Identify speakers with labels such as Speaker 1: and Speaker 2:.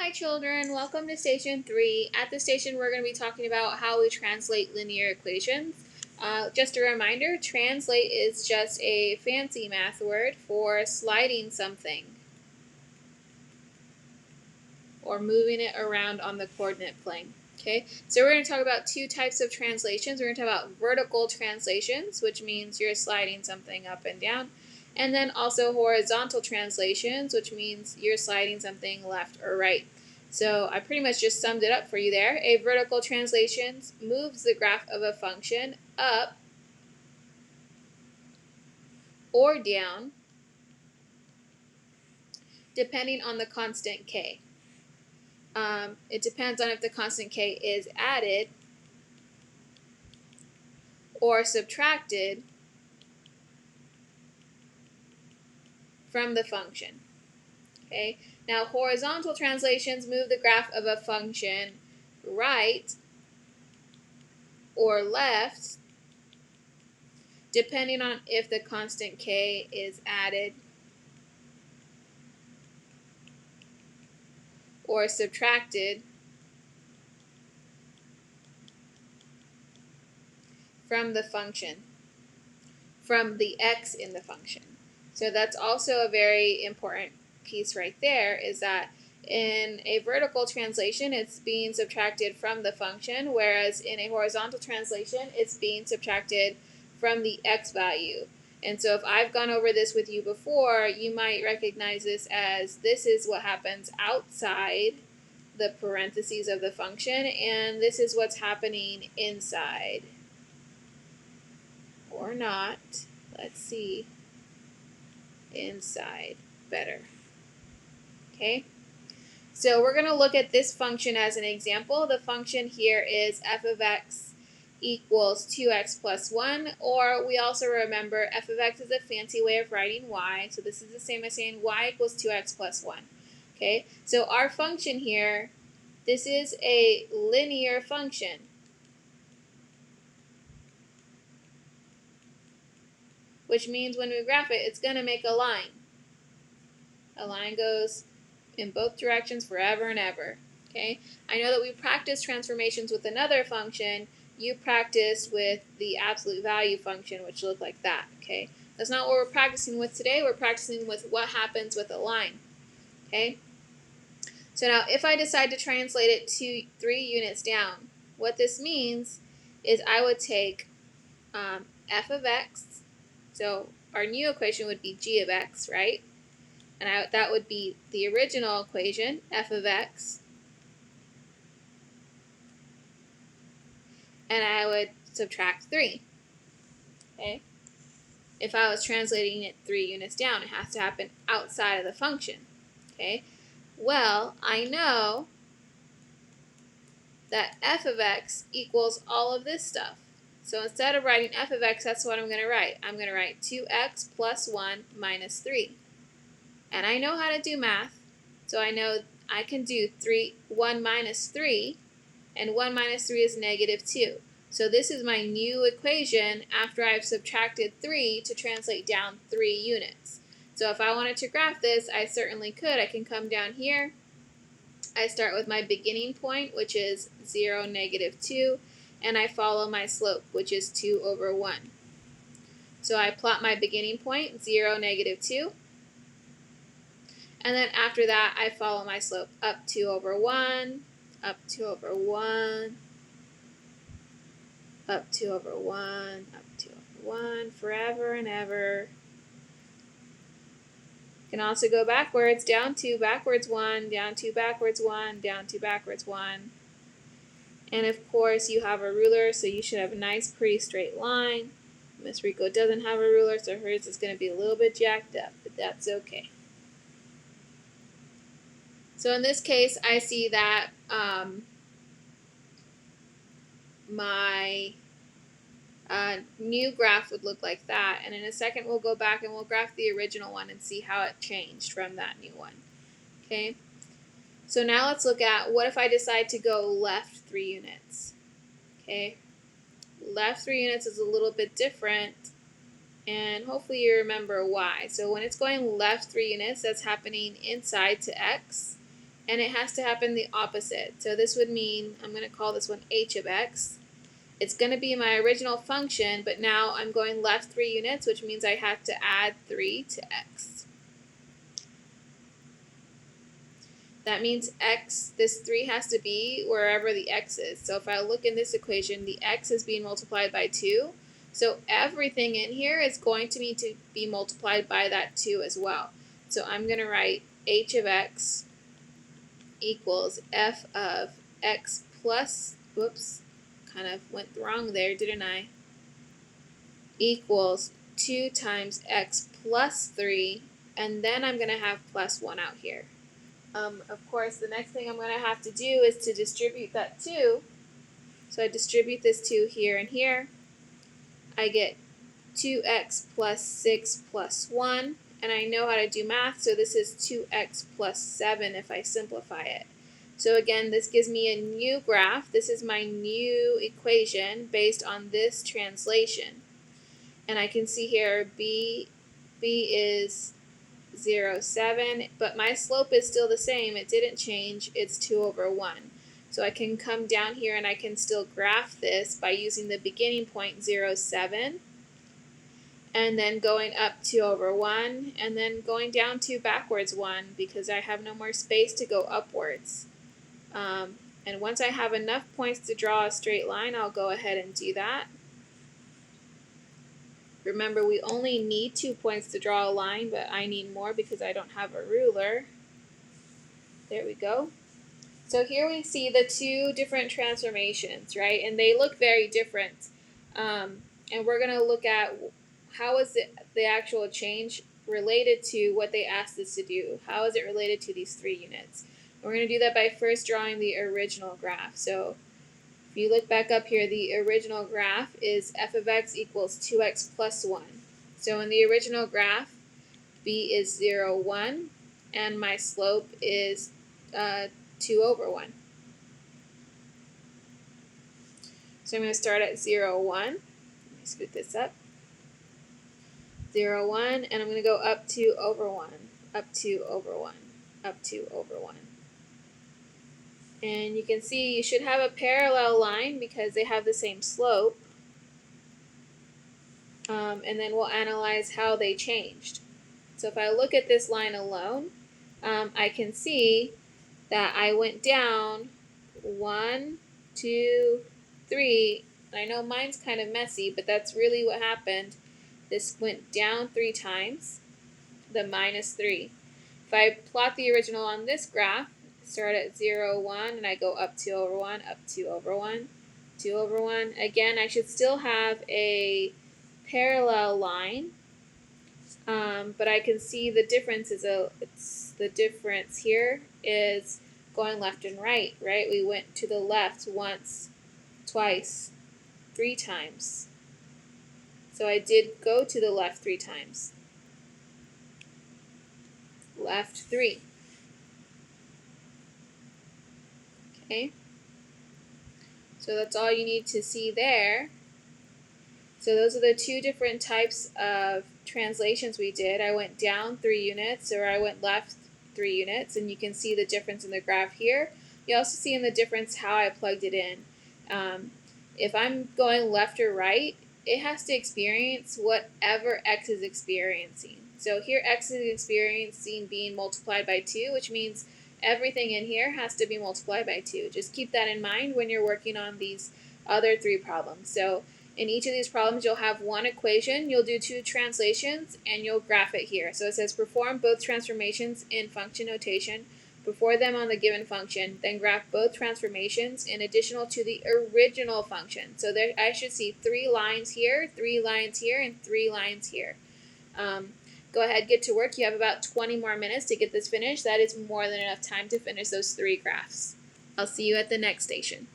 Speaker 1: Hi children, welcome to Station 3. At this station we're going to be talking about how we translate linear equations. Just a reminder, translate is just a fancy math word for sliding something or moving it around on the coordinate plane. Okay, so we're going to talk about two types of translations. We're going to talk about vertical translations, which means you're sliding something up and down, and then also horizontal translations, which means you're sliding something left or right. So I pretty much just summed it up for you there. A vertical translation moves the graph of a function up or down depending on the constant k. It depends on if the constant k is added or subtracted from the function. Okay. Now horizontal translations move the graph of a function right or left depending on if the constant k is added or subtracted from the function, from the x in the function. So that's also a very important piece right there, is that in a vertical translation it's being subtracted from the function, whereas in a horizontal translation it's being subtracted from the x value. And so if I've gone over this with you before, you might recognize this as this is what happens outside the parentheses of the function, and this is what's happening inside. Or not. Let's see. Inside. Better. Okay? So we're going to look at this function as an example. The function here is f of x equals 2x plus 1, or we also remember f of x is a fancy way of writing y, so this is the same as saying y equals 2x plus 1. Okay, so our function here, this is a linear function. Which means when we graph it, it's going to make a line. A line goes in both directions forever and ever. Okay, I know that we practiced transformations with another function. You practiced with the absolute value function, which looked like that. Okay, that's not what we're practicing with today. We're practicing with what happens with a line. Okay, so now if I decide to translate it to 3 units down, what this means is I would take f of x, so our new equation would be g of x, right? And that would be the original equation, f of x. And I would subtract 3. Okay? If I was translating it 3 units down, it has to happen outside of the function. Okay? Well, I know that f of x equals all of this stuff. So instead of writing f of x, that's what I'm going to write. I'm going to write 2x plus 1 minus 3. And I know how to do math, so I know I can do 1 minus 3, and 1 minus 3 is negative 2. So this is my new equation after I've subtracted 3 to translate down 3 units. So if I wanted to graph this, I certainly could. I can come down here. I start with my beginning point, which is 0, negative 2, and I follow my slope, which is 2 over 1. So I plot my beginning point, 0, negative 2. And then after that, I follow my slope up 2 over 1, up 2 over 1, up 2 over 1, up 2 over 1, forever and ever. You can also go backwards, down 2, backwards 1, down 2, backwards 1, down 2, backwards 1. And of course, you have a ruler, so you should have a nice, pretty straight line. Ms. Rico doesn't have a ruler, so hers is going to be a little bit jacked up, but that's okay. So in this case, I see that my new graph would look like that. And in a second, we'll go back and we'll graph the original one and see how it changed from that new one. Okay. So now let's look at what if I decide to go left 3 units. Okay. Left 3 units is a little bit different. And hopefully you remember why. So when it's going left 3 units, that's happening inside to x. and it has to happen the opposite. So this would mean, I'm going to call this one h of x. It's going to be my original function, but now I'm going left 3 units, which means I have to add 3 to x. That means x, this 3 has to be wherever the x is. So if I look in this equation, the x is being multiplied by 2. So everything in here is going to need to be multiplied by that 2 as well. So I'm going to write h of x equals f of x plus, whoops, kind of went wrong there, didn't I? Equals 2 times x plus 3, and then I'm going to have plus 1 out here. Of course, the next thing I'm going to have to do is to distribute that 2. So I distribute this 2 here and here. I get 2x plus 6 plus 1, and I know how to do math, so this is 2x plus 7 if I simplify it. So again, this gives me a new graph. This is my new equation based on this translation. And I can see here b is 0, 7, but my slope is still the same. It didn't change. It's 2 over 1. So I can come down here and I can still graph this by using the beginning point 0, 7, and then going up 2 over 1, and then going down 2 backwards 1 because I have no more space to go upwards. And once I have enough points to draw a straight line, I'll go ahead and do that. Remember, we only need 2 points to draw a line, but I need more because I don't have a ruler. There we go. So here we see the 2 different transformations, right? And they look very different. And we're going to look at how is the actual change related to what they asked us to do. How is it related to these 3 units? We're going to do that by first drawing the original graph. So if you look back up here, the original graph is f of x equals 2x plus 1. So in the original graph, b is 0, 1, and my slope is 2 over 1. So I'm going to start at 0, 1. Let me scoot this up. 0, 1, and I'm going to go up 2 over 1, up 2 over 1, up 2 over 1. And you can see you should have a parallel line because they have the same slope. And then we'll analyze how they changed. So if I look at this line alone, I can see that I went down 1, 2, 3. I know mine's kind of messy, but that's really what happened. This went down 3 times, the minus 3. If I plot the original on this graph, start at 0, 1, and I go up 2 over 1, up 2 over 1, 2 over 1. Again, I should still have a parallel line, but I can see the difference is the difference here is going left and right, right? We went to the left once, twice, 3 times. So I did go to the left 3 times. Left 3. Okay. So that's all you need to see there. So those are the 2 different types of translations we did. I went down 3 units, or I went left 3 units, and you can see the difference in the graph here. You also see in the difference how I plugged it in. If I'm going left or right, it has to experience whatever x is experiencing. So here x is experiencing being multiplied by 2, which means everything in here has to be multiplied by 2. Just keep that in mind when you're working on these other 3 problems. So in each of these problems, you'll have 1 equation, you'll do 2 translations, and you'll graph it here. So it says perform both transformations in function notation, perform them on the given function, then graph both transformations in additional to the original function. So there, I should see 3 lines here, 3 lines here, and 3 lines here. Go ahead, get to work. You have about 20 more minutes to get this finished. That is more than enough time to finish those 3 graphs. I'll see you at the next station.